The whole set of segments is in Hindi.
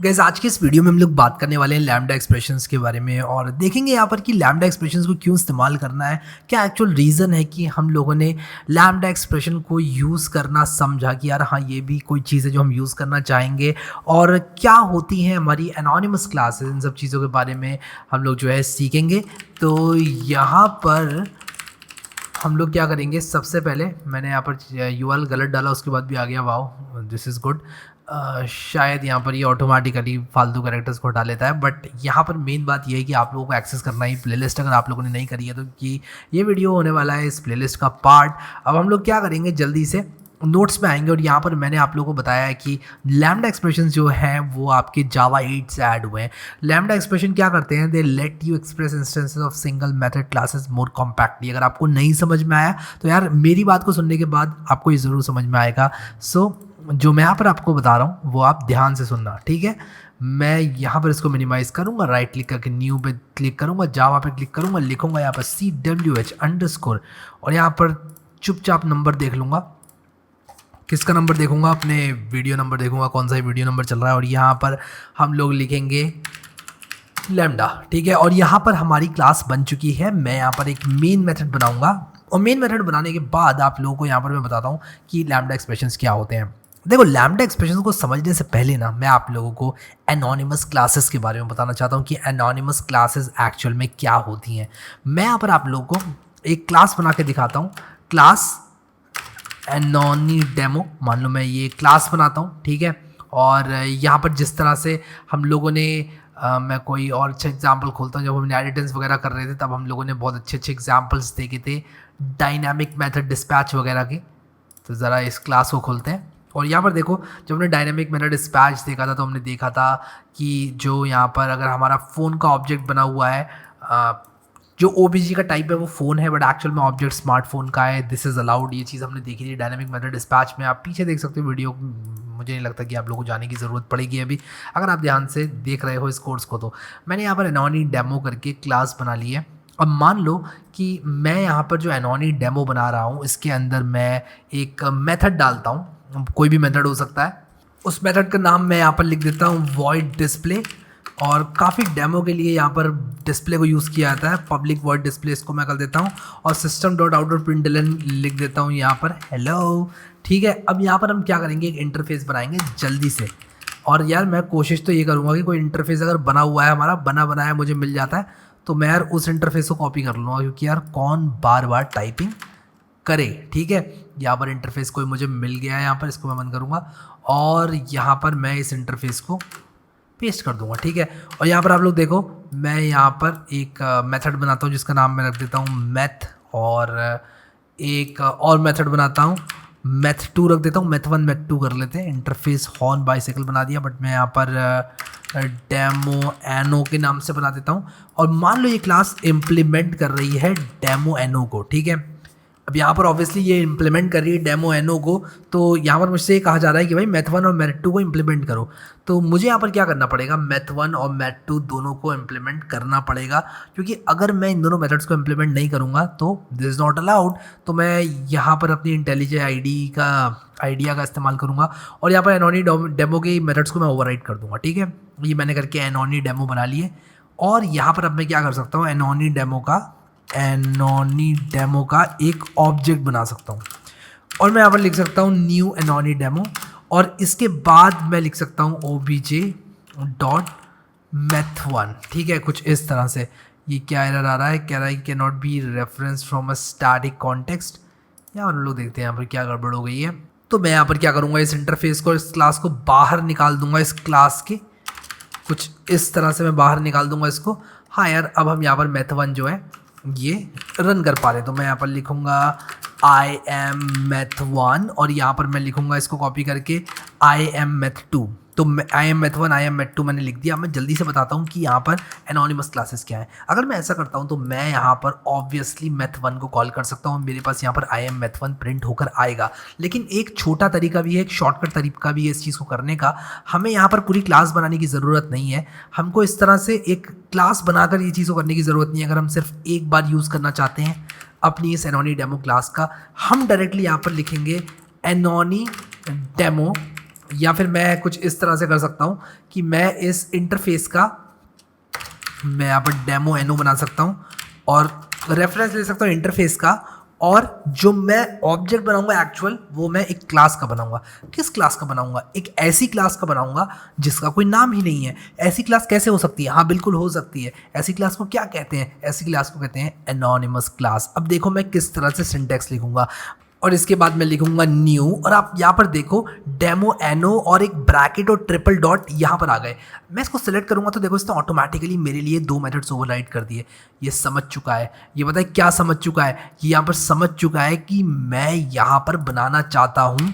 गाइस आज के इस वीडियो में हम लोग बात करने वाले हैं लैम्डा एक्सप्रेशंस के बारे में और देखेंगे यहाँ पर कि लैम्डा एक्सप्रेशंस को क्यों इस्तेमाल करना है, क्या एक्चुअल रीज़न है कि हम लोगों ने लैम्डा एक्सप्रेशन को यूज़ करना समझा कि यार हाँ ये भी कोई चीज़ है जो हम यूज़ करना चाहेंगे और क्या होती हैं हमारी एनोनिमस क्लासेस। इन सब चीज़ों के बारे में हम लोग जो है सीखेंगे। तो यहाँ पर हम लोग क्या करेंगे, सबसे पहले मैंने यहाँ पर यूआरएल गलत डाला, उसके बाद भी आ गया, वाओ दिस इज़ गुड। शायद यहाँ पर ये ऑटोमेटिकली फालतू कैरेक्टर्स को हटा लेता है, बट यहाँ पर मेन बात ये है कि आप लोगों को एक्सेस करना ही प्लेलिस्ट, अगर आप लोगों ने नहीं करी है तो कि ये वीडियो होने वाला है इस प्लेलिस्ट का पार्ट। अब हम लोग क्या करेंगे, जल्दी से नोट्स में आएंगे और यहाँ पर मैंने आप लोगों को बताया है कि लैम्डा एक्सप्रेशंस जो हैं वो आपके जावा 8 से ऐड हुए हैं। लैम्डा एक्सप्रेशन क्या करते हैं, they let you express instances of single method classes more compactly. अगर आपको नहीं समझ में आया तो यार मेरी बात को सुनने के बाद आपको ये ज़रूर समझ में आएगा। जो मैं यहाँ पर आपको बता रहा हूँ वो आप ध्यान से सुनना, ठीक है। मैं यहाँ पर इसको मिनिमाइज़ करूँगा, राइट क्लिक करके न्यू पे क्लिक करूँगा, जावा पे क्लिक करूँगा, लिखूँगा यहाँ पर CWH_ और यहाँ पर चुपचाप नंबर देख लूँगा। किसका नंबर देखूंगा, अपने वीडियो नंबर देखूंगा, कौन सा वीडियो नंबर चल रहा है, और यहाँ पर हम लोग लिखेंगे लैम्डा, ठीक है। और यहाँ पर हमारी क्लास बन चुकी है। मैं यहाँ पर एक मेन मेथड बनाऊंगा और मेन मेथड बनाने के बाद आप लोगों को यहाँ पर मैं बताता हूँ कि लैम्डा एक्सप्रेशंस क्या होते हैं। देखो, लैम्डा एक्सप्रेशंस को समझने से पहले ना मैं आप लोगों को एनोनिमस क्लासेस के बारे में बताना चाहता हूँ कि एनोनिमस क्लासेस एक्चुअल में क्या होती हैं। मैं यहाँ पर आप लोगों को एक क्लास बना के दिखाता हूँ, क्लास एनोनी डेमो। मान लो मैं ये क्लास बनाता हूँ, ठीक है। और यहाँ पर जिस तरह से हम लोगों ने मैं कोई और अच्छा एग्जांपल खोलता हूँ, जब हमने एडिटेंस वगैरह कर रहे थे तब हम लोगों ने बहुत अच्छे अच्छे एग्जांपल्स देखे थे डायनामिक मेथड डिस्पैच वगैरह के। तो ज़रा इस क्लास को खोलते हैं और यहाँ पर देखो, जब हमने डायनामिक मेथड डिस्पैच देखा था तो हमने देखा था कि जो यहाँ पर अगर हमारा फ़ोन का ऑब्जेक्ट बना हुआ है, जो OBJ का टाइप है वो फ़ोन है, बट एक्चुअल में ऑब्जेक्ट स्मार्टफोन का है, दिस इज़ अलाउड। ये चीज़ हमने देखी थी डायनामिक मेथड डिस्पैच में, आप पीछे देख सकते हो वीडियो। मुझे नहीं लगता कि आप लोगों को जाने की ज़रूरत पड़ेगी अभी, अगर आप ध्यान से देख रहे हो इस कोर्स को। तो मैंने यहाँ पर एनोनी डेमो करके क्लास बना ली है। अब मान लो कि मैं यहाँ पर जो एनोनी डेमो बना रहा हूँ इसके अंदर मैं एक मेथड डालता हूँ, कोई भी मेथड हो सकता है। उस मेथड का नाम मैं यहाँ पर लिख देता हूँ वॉइड डिस्प्ले, और काफ़ी डेमो के लिए यहाँ पर डिस्प्ले को यूज़ किया जाता है, पब्लिक वॉइड डिस्प्ले इसको मैं कर देता हूँ। और system.out.println लिख देता हूँ यहाँ पर हेलो, ठीक है। अब यहाँ पर हम क्या करेंगे, एक इंटरफेस बनाएंगे जल्दी से। और यार मैं कोशिश तो ये करूँगा कि कोई इंटरफेस अगर बना हुआ है, हमारा बना बनाया मुझे मिल जाता है तो मैं यार उस इंटरफेस को कॉपी कर लूँगा, क्योंकि यार कौन बार बार टाइपिंग करे, ठीक है। यहाँ पर इंटरफेस कोई मुझे मिल गया है, यहाँ पर इसको मैं बंद करूँगा और यहाँ पर मैं इस इंटरफेस को पेस्ट कर दूंगा, ठीक है। और यहाँ पर आप लोग देखो, मैं यहाँ पर एक मेथड बनाता हूँ जिसका नाम मैं रख देता हूँ मैथ, और एक और मेथड बनाता हूँ मैथ2 रख देता हूँ, मैथ1 मैथ2 कर लेते हैं। इंटरफेस हॉर्न बाइसाइकिल बना दिया, बट मैं यहाँ पर डेमो एनो के नाम से बना देता हूँ। और मान लो ये क्लास इम्प्लीमेंट कर रही है डेमो एनो को, ठीक है। अब यहाँ पर ऑब्वियसली ये इम्प्लीमेंट कर रही है डेमो एनो को, तो यहाँ पर मुझसे कहा जा रहा है कि भाई मैथ1 और मैथ2 को इम्प्लीमेंट करो। तो मुझे यहाँ पर क्या करना पड़ेगा, मैथ1 और मैथ2 दोनों को इम्प्लीमेंट करना पड़ेगा, क्योंकि अगर मैं इन दोनों मेथड्स को इम्प्लीमेंट नहीं करूँगा तो दिस इज़ नॉट अलाउड। तो मैं यहाँ पर अपनी इंटेलिजेंट आइडिया का इस्तेमाल करूँगा और यहाँ पर एनोनी डेमो के मेथड्स को मैं ओवरराइड कर दूँगा, ठीक है। ये मैंने करके एनोनी डेमो बना लिए। और यहाँ पर अब मैं क्या कर सकता हूँ, एनोनी डेमो का एक ऑब्जेक्ट बना सकता हूँ और मैं यहाँ पर लिख सकता हूँ न्यू एनोनी डेमो, और इसके बाद मैं लिख सकता हूँ obj.math1, ठीक है। कुछ इस तरह से। ये क्या एरर आ रहा है, कह रहा है can not be reference from a static context. यहाँ लोग देखते हैं यहाँ पर क्या गड़बड़ हो गई है। तो मैं यहाँ पर क्या करूँगा, इस इंटरफेस को, इस क्लास को बाहर निकाल दूंगा, इस क्लास के कुछ इस तरह से मैं बाहर निकाल दूंगा इसको। हाँ यार, अब हम यहाँ पर मैथ1 जो है ये रन कर पा रहे हैं, तो मैं यहाँ पर लिखूँगा आई एम मैथ1 और यहाँ पर मैं लिखूँगा इसको कॉपी करके आई एम मैथ2। तो आई एम मैथ1 आई एम मैथ2 मैंने लिख दिया। मैं जल्दी से बताता हूँ कि यहाँ पर एनोनिमस क्लासेस क्या है। अगर मैं ऐसा करता हूँ तो मैं यहाँ पर ऑब्वियसली मैथ1 को कॉल कर सकता हूँ, मेरे पास यहाँ पर आई एम मैथ1 प्रिंट होकर आएगा। लेकिन एक छोटा तरीका भी है, एक शॉर्टकट तरीका भी है इस चीज़ को करने का। हमें यहाँ पर पूरी क्लास बनाने की ज़रूरत नहीं है, हमको इस तरह से एक क्लास बनाकर ये चीज़ को करने की ज़रूरत नहीं है। अगर हम सिर्फ एक बार यूज़ करना चाहते हैं अपनी इस एनोनी डेमो क्लास का, हम डायरेक्टली यहाँ पर लिखेंगे एनोनी डेमो या फिर मैं कुछ इस तरह से कर सकता हूँ कि मैं इस इंटरफेस का मैं यहाँ पर डेमो एनो बना सकता हूँ और रेफरेंस ले सकता हूँ इंटरफेस का, और जो मैं ऑब्जेक्ट बनाऊंगा एक्चुअल वो मैं एक क्लास का बनाऊंगा। किस क्लास का बनाऊंगा? एक ऐसी क्लास का बनाऊंगा जिसका कोई नाम ही नहीं है। ऐसी क्लास कैसे हो सकती है? हाँ बिल्कुल हो सकती है। ऐसी क्लास को क्या कहते हैं? ऐसी क्लास को कहते हैं एनोनिमस क्लास। अब देखो मैं किस तरह से सिंटैक्स लिखूंगा, और इसके बाद मैं लिखूंगा न्यू, और आप यहाँ पर देखो डेमो एनो और एक ब्रैकेट और ट्रिपल डॉट यहाँ पर आ गए। मैं इसको सेलेक्ट करूंगा तो देखो इसने ऑटोमेटिकली मेरे लिए 2 मेथड्स ओवरराइड कर दिए। ये समझ चुका है। ये बताए क्या समझ चुका है? ये यहाँ पर समझ चुका है कि मैं यहाँ पर बनाना चाहता हूँ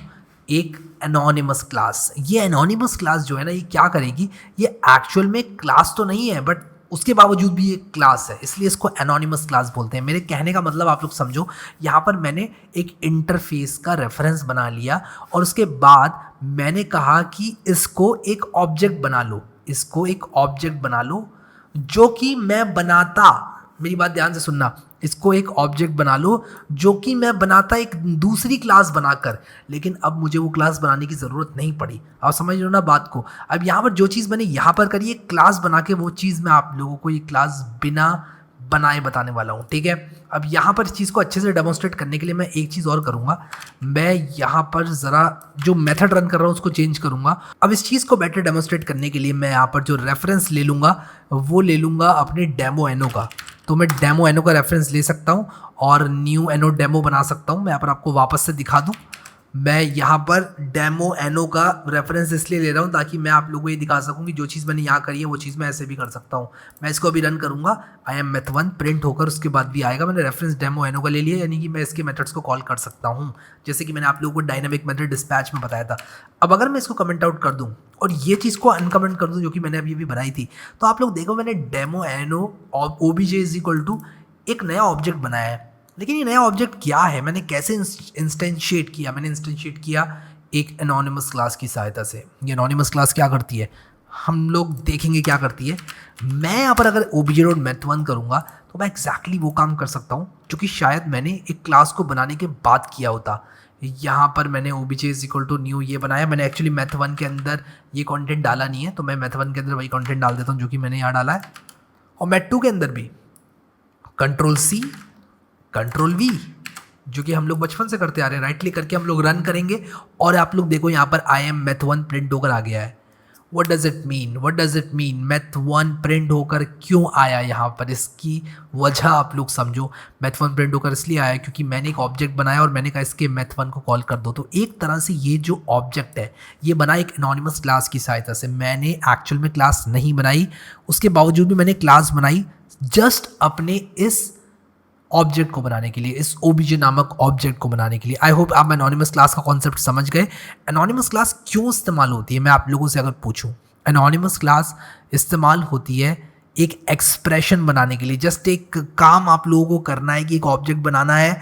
एक एनोनिमस क्लास। ये एनोनिमस क्लास जो है ना, ये क्या करेगी, ये एक्चुअल में क्लास तो नहीं है बट उसके बावजूद भी एक क्लास है, इसलिए इसको एनोनिमस क्लास बोलते हैं। मेरे कहने का मतलब आप लोग समझो, यहाँ पर मैंने एक इंटरफेस का रेफरेंस बना लिया और उसके बाद मैंने कहा कि इसको एक ऑब्जेक्ट बना लो, इसको एक ऑब्जेक्ट बना लो जो कि मैं बनाता, मेरी बात ध्यान से सुनना, इसको एक ऑब्जेक्ट बना लो जो कि मैं बनाता एक दूसरी क्लास बनाकर। लेकिन अब मुझे वो क्लास बनाने की ज़रूरत नहीं पड़ी। आप समझ लो ना बात को। अब यहाँ पर जो चीज़ मैंने यहाँ पर करी है क्लास बना के, वो चीज़ मैं आप लोगों को ये क्लास बिना बनाए बताने वाला हूँ, ठीक है। अब यहाँ पर इस चीज़ को अच्छे से डेमोन्स्ट्रेट करने के लिए मैं एक चीज़ और करूँगा। मैं यहाँ पर ज़रा जो मेथड रन कर रहा हूँ उसको चेंज करूँगा। अब इस चीज़ को बेटर डेमोन्स्ट्रेट करने के लिए मैं यहाँ पर जो रेफरेंस ले लूँगा वो ले लूँगा अपने डेमो एनो का। तो मैं डेमो एनो का रेफरेंस ले सकता हूँ और न्यू एनो डेमो बना सकता हूँ। मैं यहाँ पर आपको वापस से दिखा दूँ। मैं यहाँ पर डेमो एनो का रेफरेंस इसलिए ले रहा हूँ ताकि मैं आप लोगों को ये दिखा सकूँ कि जो चीज़ मैंने यहाँ करी है वो चीज़ मैं ऐसे भी कर सकता हूँ। मैं इसको अभी रन करूँगा, आई एम मेथ 1 प्रिंट होकर उसके बाद भी आएगा। मैंने रेफरेंस डेमो एनो का ले लिया, यानी कि मैं इसके मेथड्स को कॉल कर सकता हूँ, जैसे कि मैंने आप लोगों को डायनामिक मेथड डिस्पैच में बताया था। अब अगर मैं इसको कमेंट आउट कर दूँ और ये चीज़ को अनकमेंट कर दूँ जो कि मैंने अभी बनाई थी, तो आप लोग देखो मैंने demo ano OBJ is equal to एक नया ऑब्जेक्ट बनाया है। लेकिन ये नया ऑब्जेक्ट क्या है, मैंने कैसे इंस्टेंशिएट किया? मैंने इंस्टेंशिएट किया एक एनोनिमस क्लास की सहायता से। ये एनोनिमस क्लास क्या करती है हम लोग देखेंगे क्या करती है। मैं यहाँ पर अगर obj.math1 करूँगा तो मैं एग्जैक्टली वो काम कर सकता हूँ जो कि शायद मैंने एक क्लास को बनाने के बाद किया होता। यहाँ पर मैंने OBJ is equal to new ये बनाया। मैंने एक्चुअली मैथ 1 के अंदर ये कंटेंट डाला नहीं है, तो मैं मैथ 1 के अंदर वही कंटेंट डाल देता हूँ जो कि मैंने यहाँ डाला है। और मैथ 2 के अंदर भी Ctrl+C Ctrl+V, जो कि हम लोग बचपन से करते आ रहे हैं। राइट क्लिक करके हम लोग रन करेंगे और आप लोग देखो यहाँ पर आई एम मैथ 1 प्रिंट होकर आ गया है। What does it mean? What does it mean? Math 1 print होकर क्यों आया यहाँ पर, इसकी वजह आप लोग समझो। मैथ 1 प्रिंट होकर इसलिए आया क्योंकि मैंने एक ऑब्जेक्ट बनाया और मैंने कहा इसके मैथ 1 को कॉल कर दो। तो एक तरह से ये जो ऑब्जेक्ट है ये बना एक एनोनिमस क्लास की सहायता से। मैंने एक्चुअल में क्लास नहीं बनाई, उसके बावजूद भी मैंने क्लास बनाई जस्ट अपने इस ऑब्जेक्ट को बनाने के लिए, इस OBJ नामक ऑब्जेक्ट को बनाने के लिए। आई होप आप एनोनिमस क्लास का कॉन्सेप्ट समझ गए। एनोनिमस क्लास क्यों इस्तेमाल होती है, मैं आप लोगों से अगर पूछूं, एनोनिमस क्लास इस्तेमाल होती है एक एक्सप्रेशन बनाने के लिए। जस्ट एक काम आप लोगों को करना है कि एक ऑब्जेक्ट बनाना है,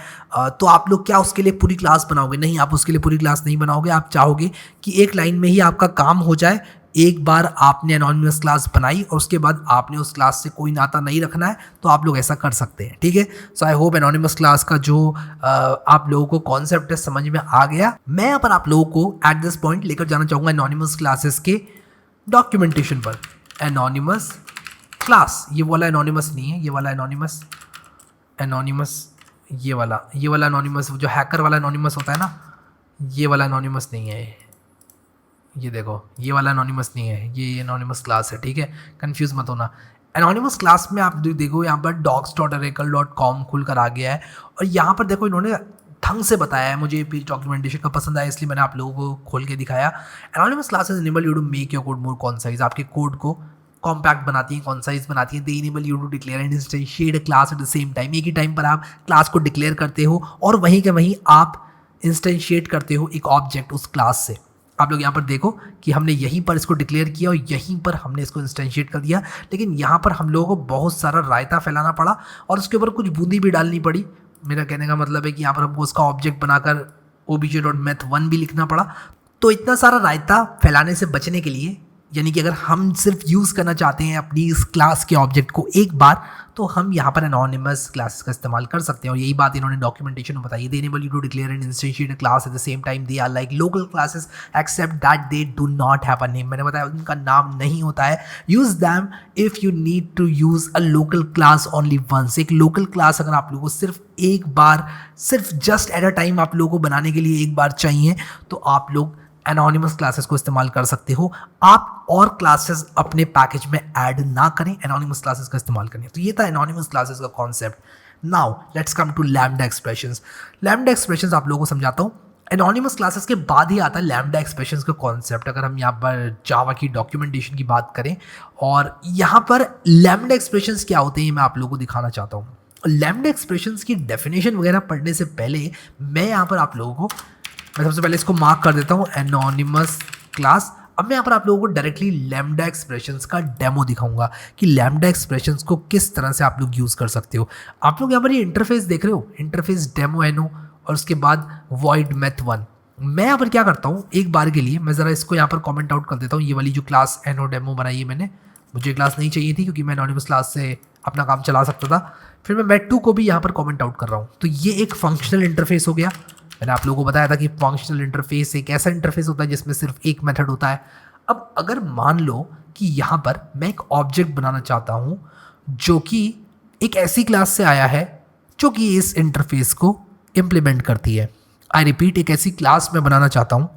तो आप लोग क्या उसके लिए पूरी क्लास बनाओगे? नहीं, आप उसके लिए पूरी क्लास नहीं बनाओगे। आप चाहोगे कि एक लाइन में ही आपका काम हो जाए। एक बार आपने एनोनिमस क्लास बनाई और उसके बाद आपने उस क्लास से कोई नाता नहीं रखना है, तो आप लोग ऐसा कर सकते हैं, ठीक है। सो आई होप एनोनिमस क्लास का जो आप लोगों को कॉन्सेप्ट है समझ में आ गया। मैं यहाँ पर आप लोगों को एट दिस पॉइंट लेकर जाना चाहूँगा एनोनिमस क्लासेस के डॉक्यूमेंटेशन पर। एनोनिमस क्लास, ये वाला एनोनिमस नहीं है, ये वाला एनोनिमस, ये वाला एनोनिमस जो हैकर वाला एनोनिमस होता है ना, ये वाला एनोनिमस नहीं है। ये देखो ये वाला एनोनिमस नहीं है, ये एनोनिमस क्लास है, ठीक है। कंफ्यूज मत होना। एनोनिमस क्लास में आप देखो यहाँ पर docs.oracle.com खुल कर आ गया है और यहाँ पर देखो इन्होंने ढंग से बताया है। मुझे पेज डॉक्यूमेंटेशन का पसंद आया इसलिए मैंने आप लोगों को खोल के दिखाया। Anonymous classes enable you to make your code more concise, आपके कोड को कॉम्पैक्ट बनाती हैं, कॉन्साइज बनाती हैं। They enable you to declare and instantiate a class at the same time. एक ही टाइम पर आप क्लास को डिक्लेयर करते हो और वहीं के वहीं आप इंस्टेंशिएट करते हो एक ऑब्जेक्ट उस क्लास से। आप लोग यहाँ पर देखो कि हमने यहीं पर इसको डिक्लेयर किया और यहीं पर हमने इसको इंस्टेंशिएट कर दिया, लेकिन यहाँ पर हम लोगों को बहुत सारा रायता फैलाना पड़ा और उसके ऊपर कुछ बूंदी भी डालनी पड़ी। मेरा कहने का मतलब है कि यहाँ पर हमको उसका ऑब्जेक्ट बनाकर obj.math1 भी लिखना पड़ा। तो इतना सारा रायता फैलाने से बचने के लिए यानी कि अगर हम सिर्फ यूज़ करना चाहते हैं अपनी इस क्लास के ऑब्जेक्ट को एक बार, तो हम यहाँ पर एनोनिमस क्लासेस का इस्तेमाल कर सकते हैं। और यही बात इन्होंने डॉक्यूमेंटेशन में बताई, they enable you to declare and instantiate a class at the same time they are like local classes except that they do not have a name. मैंने बताया उनका नाम नहीं होता है। Use them if you need to use a local class only once. एक लोकल क्लास अगर आप लोगों को सिर्फ एक बार, सिर्फ जस्ट एट अ टाइम आप लोगों को बनाने के लिए एक बार चाहिए, तो आप लोग एनोनिमस क्लासेस को इस्तेमाल कर सकते हो। आप और क्लासेस अपने पैकेज में ऐड ना करें, एनोनिमस क्लासेस का इस्तेमाल करें। तो ये था एनोनिमस क्लासेस का concept. Now let's come to lambda expressions. Lambda expressions आप लोगों को समझाता हूँ। एनोनिमस क्लासेस के बाद ही आता है लैम्डा एक्सप्रेशंस का कॉन्सेप्ट। अगर हम यहाँ पर जावा की डॉक्यूमेंटेशन की बात करें, और यहाँ पर लैम्डा एक्सप्रेशंस क्या होते हैं मैं आप लोगों को दिखाना चाहता हूँ। लैम्डा एक्सप्रेशंस की डेफिनेशन वगैरह पढ़ने से पहले मैं यहाँ पर आप लोगों को, मैं सबसे पहले इसको मार्क कर देता हूँ एनोनिमस क्लास। अब मैं यहाँ पर आप लोगों को डायरेक्टली लैम्डा एक्सप्रेशंस का डेमो दिखाऊंगा कि लैम्डा एक्सप्रेशंस को किस तरह से आप लोग यूज़ कर सकते हो। आप लोग यहाँ पर ये इंटरफेस देख रहे हो, इंटरफेस डेमो एनो, और उसके बाद वॉइड मैथ वन। मैं यहाँ पर क्या करता हूँ, एक बार के लिए मैं ज़रा इसको यहाँ पर कॉमेंट आउट कर देता हूँ। ये वाली जो क्लास एनो डेमो बनाई है मैंने, मुझे क्लास नहीं चाहिए थी क्योंकि मैं एनोनिमस क्लास से अपना काम चला सकता था। फिर मैं मैथ टू को भी यहाँ पर कॉमेंट आउट कर रहा हूँ। तो ये एक फंक्शनल इंटरफेस हो गया। मैंने आप लोगों को बताया था कि फंक्शनल इंटरफेस एक ऐसा इंटरफेस होता है जिसमें सिर्फ एक मेथड होता है। अब अगर मान लो कि यहाँ पर मैं एक ऑब्जेक्ट बनाना चाहता हूँ जो कि एक ऐसी क्लास से आया है जो कि इस इंटरफेस को इम्प्लीमेंट करती है। आई रिपीट, एक ऐसी क्लास मैं बनाना चाहता हूँ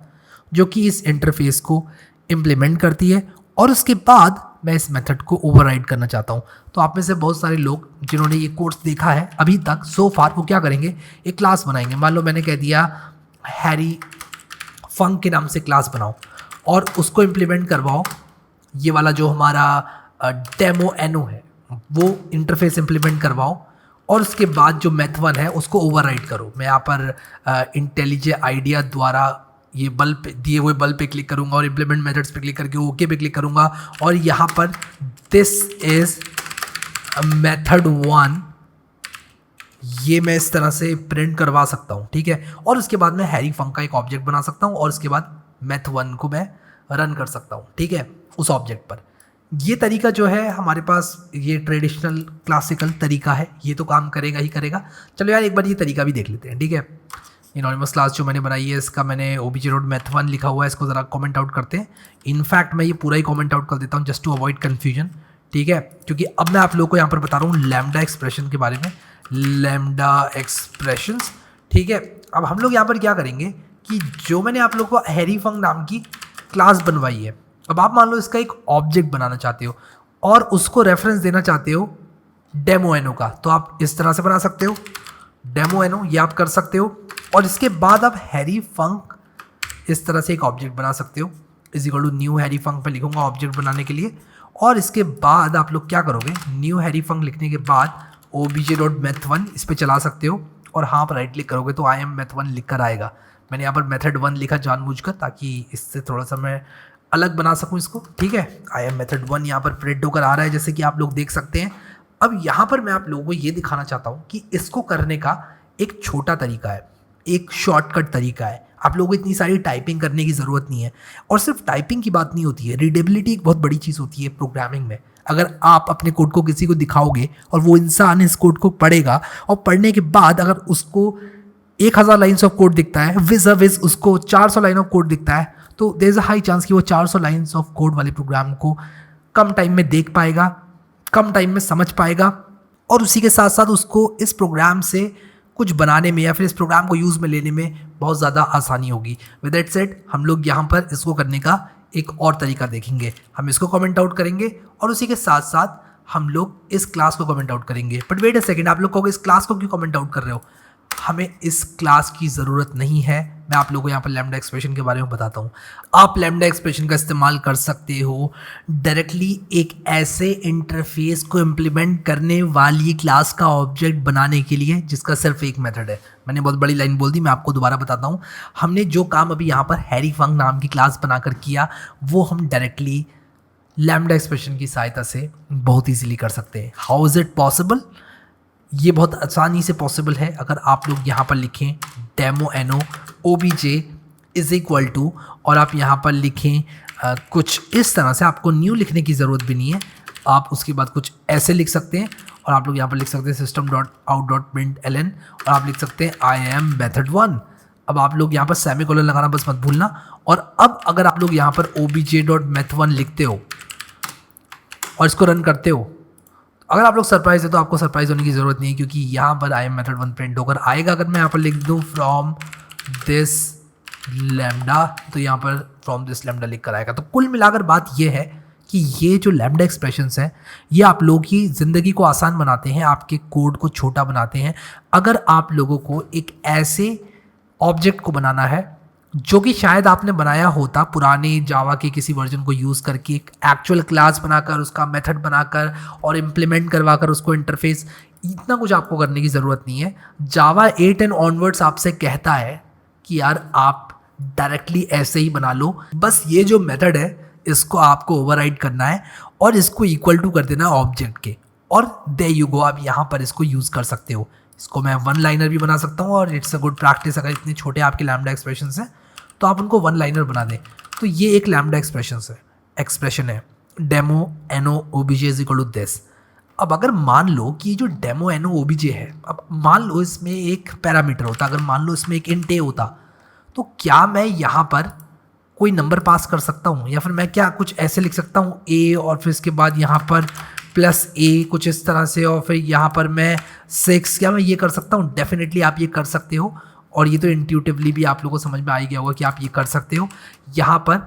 जो कि इस इंटरफेस को इम्प्लीमेंट करती है, और उसके बाद मैं इस मेथड को ओवरराइड करना चाहता हूँ। तो आप में से बहुत सारे लोग जिन्होंने ये कोर्स देखा है अभी तक सो फार, वो क्या करेंगे, एक क्लास बनाएंगे। मान लो मैंने कह दिया हैरी फंक के नाम से क्लास बनाओ और उसको इम्प्लीमेंट करवाओ। ये वाला जो हमारा डेमो एनो है वो इंटरफेस इम्प्लीमेंट करवाओ, और उसके बाद जो मेथ वन है उसको ओवरराइड करो। मैं यहाँ पर इंटेलिजे आइडिया द्वारा ये बल्ब दिए हुए बल्ब पे क्लिक करूंगा और इम्प्लीमेंट मेथड्स पे क्लिक करके ओके पे क्लिक करूंगा, और यहाँ पर दिस इज मेथड वन, ये मैं इस तरह से प्रिंट करवा सकता हूँ, ठीक है। और उसके बाद मैं हैरी फंक का एक ऑब्जेक्ट बना सकता हूँ, और उसके बाद मेथ वन को मैं रन कर सकता हूँ, ठीक है, उस ऑब्जेक्ट पर। ये तरीका जो है हमारे पास, ये ट्रेडिशनल क्लासिकल तरीका है, ये तो काम करेगा ही करेगा। चलो यार एक बार ये तरीका भी देख लेते हैं, ठीक है। एनोनिमस क्लास जो मैंने बनाई है इसका मैंने ओबीजे डॉट मैथ वन लिखा हुआ है, इसको ज़रा कमेंट आउट करते हैं। इनफैक्ट मैं ये पूरा ही कमेंट आउट कर देता हूँ जस्ट टू अवॉइड कन्फ्यूजन, ठीक है, क्योंकि अब मैं आप लोगों को यहाँ पर बता रहा हूँ लैम्डा एक्सप्रेशन के बारे में, लैम्डा एक्सप्रेशंस, ठीक है। अब हम लोग यहाँ पर क्या करेंगे कि जो मैंने आप लोग को हैरी फंक नाम की क्लास बनवाई है, अब आप मान लो इसका एक ऑब्जेक्ट बनाना चाहते हो और उसको रेफरेंस देना चाहते हो डेमो एनो का, तो आप इस तरह से बना सकते हो डेमो एनो, ये आप कर सकते हो। और इसके बाद आप हैरी फंक इस तरह से एक ऑब्जेक्ट बना सकते हो, is equal to new Harry func पे लिखूंगा ऑब्जेक्ट बनाने के लिए। और इसके बाद आप लोग क्या करोगे, न्यू हैरी फंक लिखने के बाद ओबीजे डॉट मैथ वन इस पर चला सकते हो, और हाँ आप राइट क्लिक करोगे तो आई एम मैथ वन लिख कर आएगा। मैंने यहाँ पर मेथड वन लिखा जानबूझकर ताकि इससे थोड़ा सा मैं अलग बना सकूँ इसको, ठीक है। आई एम मेथड वन यहाँ पर प्रिंट होकर आ रहा है जैसे कि आप लोग देख सकते हैं। अब यहाँ पर मैं आप लोगों को ये दिखाना चाहता हूँ कि इसको करने का एक छोटा तरीका है, एक शॉर्टकट तरीका है। आप लोगों को इतनी सारी टाइपिंग करने की ज़रूरत नहीं है, और सिर्फ टाइपिंग की बात नहीं होती है, रीडेबिलिटी एक बहुत बड़ी चीज़ होती है प्रोग्रामिंग में। अगर आप अपने कोड को किसी को दिखाओगे और वो इंसान इस कोड को पढ़ेगा, और पढ़ने के बाद अगर उसको 1000 लाइन्स ऑफ कोड दिखता है विज़ उसको 400 लाइन ऑफ कोड दिखता है, तो there is a high chance कि वो 400 लाइन्स ऑफ कोड वाले प्रोग्राम को कम टाइम में देख पाएगा, कम टाइम में समझ पाएगा, और उसी के साथ साथ उसको इस प्रोग्राम से कुछ बनाने में या फिर इस प्रोग्राम को यूज़ में लेने में बहुत ज़्यादा आसानी होगी। विद दैट सेड हम लोग यहाँ पर इसको करने का एक और तरीका देखेंगे। हम इसको कमेंट आउट करेंगे और उसी के साथ साथ हम लोग इस क्लास को कमेंट आउट करेंगे। बट वेट अ सेकेंड, आप लोग कहोगे इस क्लास को क्यों कमेंट आउट कर रहे हो? हमें इस क्लास की ज़रूरत नहीं है। मैं आप लोगों को यहाँ पर लैम्डा एक्सप्रेशन के बारे में बताता हूँ। आप लैम्डा एक्सप्रेशन का इस्तेमाल कर सकते हो डायरेक्टली एक ऐसे इंटरफेस को इम्प्लीमेंट करने वाली क्लास का ऑब्जेक्ट बनाने के लिए जिसका सिर्फ एक मेथड है। मैंने बहुत बड़ी लाइन बोल दी, मैं आपको दोबारा बताता हूँ। हमने जो काम अभी यहाँ पर हैरी फंक नाम की क्लास बनाकर किया, वो हम डायरेक्टली लैम्डा एक्सप्रेशन की सहायता से बहुत ईजीली कर सकते हैं। How is it possible? ये बहुत आसानी से पॉसिबल है। अगर आप लोग यहाँ पर लिखें demo ano OBJ is equal to, और आप यहाँ पर लिखें कुछ इस तरह से, आपको न्यू लिखने की ज़रूरत भी नहीं है, आप उसके बाद कुछ ऐसे लिख सकते हैं, और आप लोग यहाँ पर लिख सकते हैं system.out.println, और आप लिख सकते हैं आई एम मेथड 1। अब आप लोग यहाँ पर सेमीकोलन लगाना बस मत भूलना। और अब अगर आप लोग यहाँ पर obj.meth1 लिखते हो और इसको रन करते हो, अगर आप लोग सरप्राइज है तो आपको सरप्राइज होने की ज़रूरत नहीं है, क्योंकि यहाँ पर आई एम मेथड 1 प्रिंट होकर आएगा। अगर मैं यहाँ पर लिख दूँ फ्रॉम दिस लैम्डा, तो यहाँ पर फ्रॉम दिस लैम्डा लिख कर आएगा। तो कुल मिलाकर बात ये है कि ये जो लैम्डा एक्सप्रेशंस हैं ये आप लोगों की ज़िंदगी को आसान बनाते हैं, आपके कोड को छोटा बनाते हैं। अगर आप लोगों को एक ऐसे ऑब्जेक्ट को बनाना है जो कि शायद आपने बनाया होता पुराने जावा के किसी वर्जन को यूज़ करके, एक एक्चुअल क्लास बनाकर, उसका मेथड बनाकर और इम्प्लीमेंट करवाकर उसको इंटरफेस, इतना कुछ आपको करने की ज़रूरत नहीं है। जावा 8 एंड ऑनवर्ड्स आपसे कहता है कि यार आप डायरेक्टली ऐसे ही बना लो, बस ये जो मेथड है इसको आपको ओवरराइड करना है और इसको इक्वल टू कर देना ऑब्जेक्ट के, और देयर यू गो, आप यहाँ पर इसको यूज़ कर सकते हो। इसको मैं वन लाइनर भी बना सकता हूँ, और इट्स अ गुड प्रैक्टिस, अगर इतने छोटे आपके लैम्डा एक्सप्रेशंस हैं तो आप उनको वन लाइनर बना दें। तो ये एक लैम्डा एक्सप्रेशन है demo ano OBJ is equal to this. अब अगर मान लो कि जो डेमो एनो ओबीजे है, अब मान लो इसमें एक पैरामीटर होता, अगर मान लो इसमें एक इंट ए होता, तो क्या मैं यहाँ पर कोई नंबर पास कर सकता हूँ, या फिर मैं क्या कुछ ऐसे लिख सकता हूँ ए और फिर इसके बाद यहाँ पर प्लस ए कुछ इस तरह से, और फिर यहाँ पर मैं 6, क्या मैं ये कर सकता हूँ? डेफिनेटली आप ये कर सकते हो, और ये तो इंट्यूटिवली भी आप लोगों को समझ में आ ही गया होगा कि आप ये कर सकते हो। यहाँ पर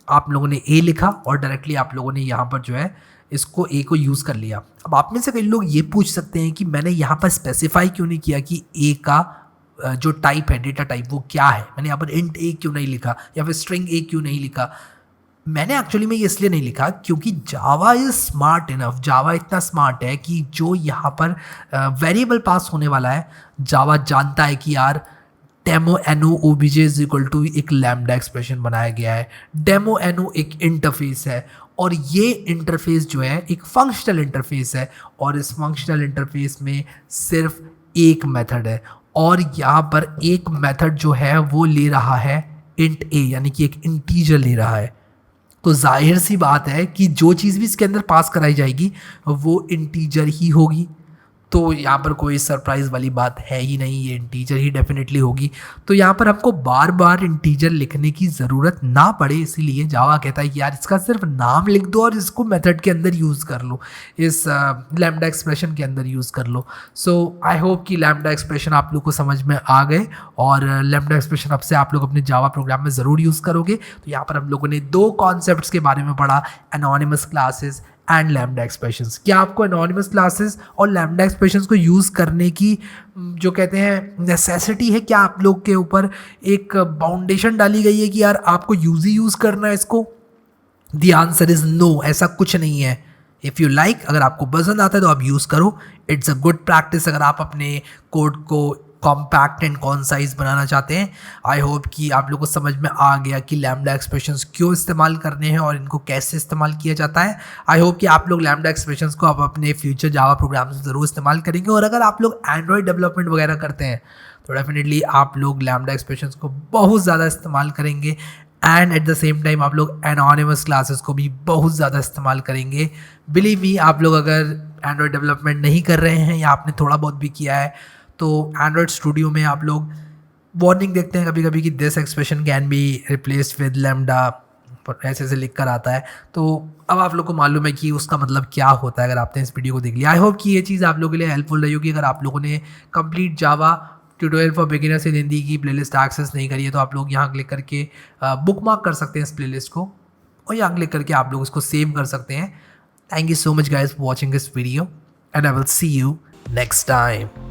आप लोगों ने ए लिखा और डायरेक्टली आप लोगों ने यहाँ पर जो है इसको ए को यूज़ कर लिया। अब आप में से कई लोग ये पूछ सकते हैं कि मैंने यहाँ पर स्पेसिफाई क्यों नहीं किया कि ए का जो टाइप है, डेटा टाइप, वो क्या है, मैंने यहाँ पर इंट ए क्यों नहीं लिखा या फिर स्ट्रिंग ए क्यों नहीं लिखा। मैंने एक्चुअली में ये इसलिए नहीं लिखा क्योंकि जावा इज़ स्मार्ट इनफ, जावा इतना स्मार्ट है कि जो यहाँ पर वेरिएबल पास होने वाला है, जावा जानता है कि यार demo ano OBJ is equal to एक लैम्डा एक्सप्रेशन बनाया गया है। डेमो एनो एक इंटरफेस है, और ये इंटरफेस जो है एक फंक्शनल इंटरफेस है, और इस फंक्शनल इंटरफेस में सिर्फ एक मेथड है, और यहाँ पर एक मेथड जो है वो ले रहा है इंट ए, यानी कि एक इंटीजर ले रहा है। तो जाहिर सी बात है कि जो चीज़ भी इसके अंदर पास कराई जाएगी वो इंटीजर ही होगी। तो यहाँ पर कोई सरप्राइज़ वाली बात है ही नहीं, ये इंटीजर ही डेफिनेटली होगी। तो यहाँ पर हमको बार बार इंटीजर लिखने की ज़रूरत ना पड़े, इसीलिए जावा कहता है कि यार इसका सिर्फ नाम लिख दो और इसको मेथड के अंदर यूज़ कर लो, इस लैम्डा एक्सप्रेशन के अंदर यूज़ कर लो। सो आई होप कि लैम्डा एक्सप्रेशन आप लोग को समझ में आ गए, और लैम्डा एक्सप्रेशन अब से आप लोग अपने जावा प्रोग्राम में ज़रूर यूज़ करोगे। तो यहाँ पर हम लोगों ने 2 कॉन्सेप्ट्स के बारे में पढ़ा, anonymous classes and lambda expressions. क्या आपको एनोनिमस क्लासेस और लैम्डा एक्सप्रेशंस को यूज़ करने की जो कहते हैं नेसेसिटी है, क्या आप लोग के ऊपर एक बाउंडेशन डाली गई है कि यार आपको यूज़ करना है इसको? द आंसर इज़ नो, ऐसा कुछ नहीं है। इफ़ यू लाइक, अगर आपको पसंद आता है तो आप यूज़ करो, इट्स अ गुड प्रैक्टिस। अगर आप अपने कोड को कॉम्पैक्ट एंड कॉन्साइज बनाना चाहते हैं, आई होप कि आप लोगों को समझ में आ गया कि लैम्डा एक्सप्रेशंस क्यों इस्तेमाल करने हैं और इनको कैसे इस्तेमाल किया जाता है। आई होप कि आप लोग लैम्डा एक्सप्रेशंस को आप अपने फ्यूचर जावा प्रोग्राम्स में ज़रूर इस्तेमाल करेंगे, और अगर आप लोग एंड्रॉयड डेवलपमेंट वगैरह करते हैं तो डेफिनेटली आप लोग लैम्डा एक्सप्रेशंस को बहुत ज़्यादा इस्तेमाल करेंगे, and eight the same time आप लोग एनोनिमस क्लासेस को भी बहुत ज़्यादा इस्तेमाल करेंगे। बिलीव मी, आप लोग अगर एंड्रॉयड डेवलपमेंट नहीं कर रहे हैं या आपने थोड़ा बहुत भी किया है तो एंड्रॉयड स्टूडियो में आप लोग वार्निंग देखते हैं कभी कभी कि this expression can be replaced with lambda, ऐसे ऐसे लिख कर आता है। तो अब आप लोग को मालूम है कि उसका मतलब क्या होता है अगर आपने इस वीडियो को देख लिया। आई होप कि ये चीज़ आप लोगों के लिए हेल्पफुल रही होगी। अगर आप लोगों ने complete Java tutorial for beginners in Hindi की प्लेलिस्ट एक्सेस नहीं करी है तो आप लोग यहाँ क्लिक करके बुक मार्क कर सकते हैं इस प्लेलिस्ट को, और यहाँ क्लिक करके आप लोग इसको सेव कर सकते हैं। Thank you so much guys for watching this video, and I will see you next time.